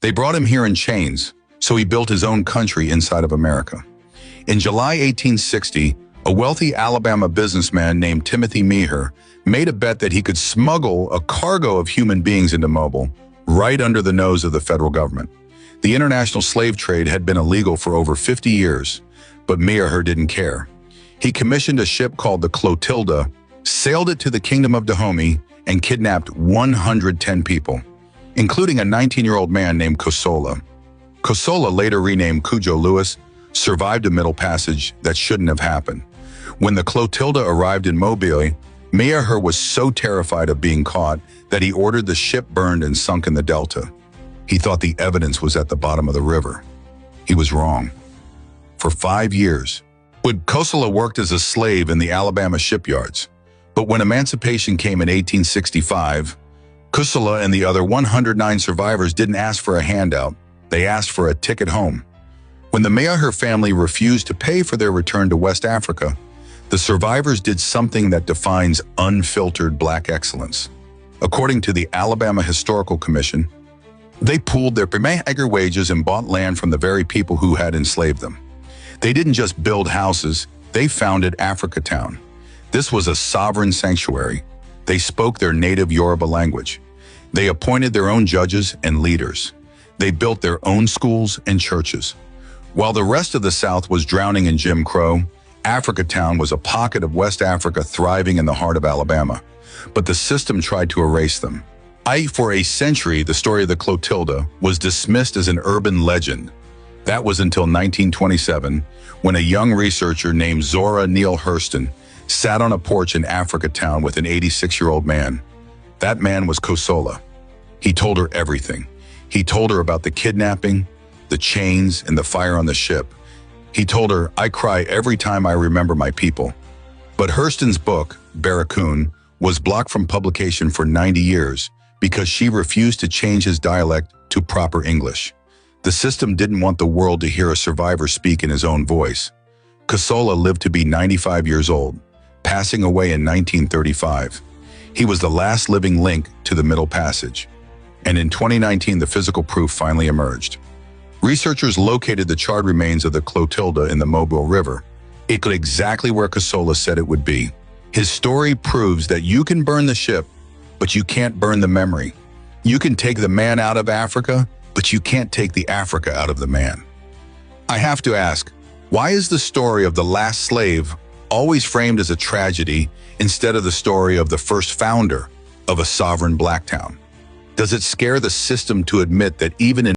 They brought him here in chains, so he built his own country inside of America. In July 1860, a wealthy Alabama businessman named Timothy Meagher made a bet that he could smuggle a cargo of human beings into Mobile right under the nose of the federal government. The international slave trade had been illegal for over 50 years, but Meagher didn't care. He commissioned a ship called the Clotilda, sailed it to the Kingdom of Dahomey, and kidnapped 110 people, including a 19-year-old man named Kosola. Kosola, later renamed Cudjo Lewis, survived a Middle Passage that shouldn't have happened. When the Clotilda arrived in Mobile, Meagher was so terrified of being caught that he ordered the ship burned and sunk in the delta. He thought the evidence was at the bottom of the river. He was wrong. For 5 years, Kosola worked as a slave in the Alabama shipyards. But when emancipation came in 1865, Kosola and the other 109 survivors didn't ask for a handout. They asked for a ticket home. When the Meagher family refused to pay for their return to West Africa, the survivors did something that defines unfiltered Black excellence. According to the Alabama Historical Commission, they pooled their Meagher wages and bought land from the very people who had enslaved them. They didn't just build houses, they founded Africatown. This was a sovereign sanctuary. They spoke their native Yoruba language. They appointed their own judges and leaders. They built their own schools and churches. While the rest of the South was drowning in Jim Crow, Africatown was a pocket of West Africa thriving in the heart of Alabama. But the system tried to erase them. For a century, the story of the Clotilda was dismissed as an urban legend. That was until 1927, when a young researcher named Zora Neale Hurston sat on a porch in Africatown with an 86-year-old man. That man was Kosola. He told her everything. He told her about the kidnapping, the chains, and the fire on the ship. He told her, "I cry every time I remember my people." But Hurston's book, Barracoon, was blocked from publication for 90 years because she refused to change his dialect to proper English. The system didn't want the world to hear a survivor speak in his own voice. Kosola lived to be 95 years old, passing away in 1935. He was the last living link to the Middle Passage. And in 2019, the physical proof finally emerged. Researchers located the charred remains of the Clotilda in the Mobile River. It was exactly where Kosola said it would be. His story proves that you can burn the ship, but you can't burn the memory. You can take the man out of Africa, but you can't take the Africa out of the man. I have to ask, why is the story of the last slave always framed as a tragedy instead of the story of the first founder of a sovereign Black town? Does it scare the system to admit that even in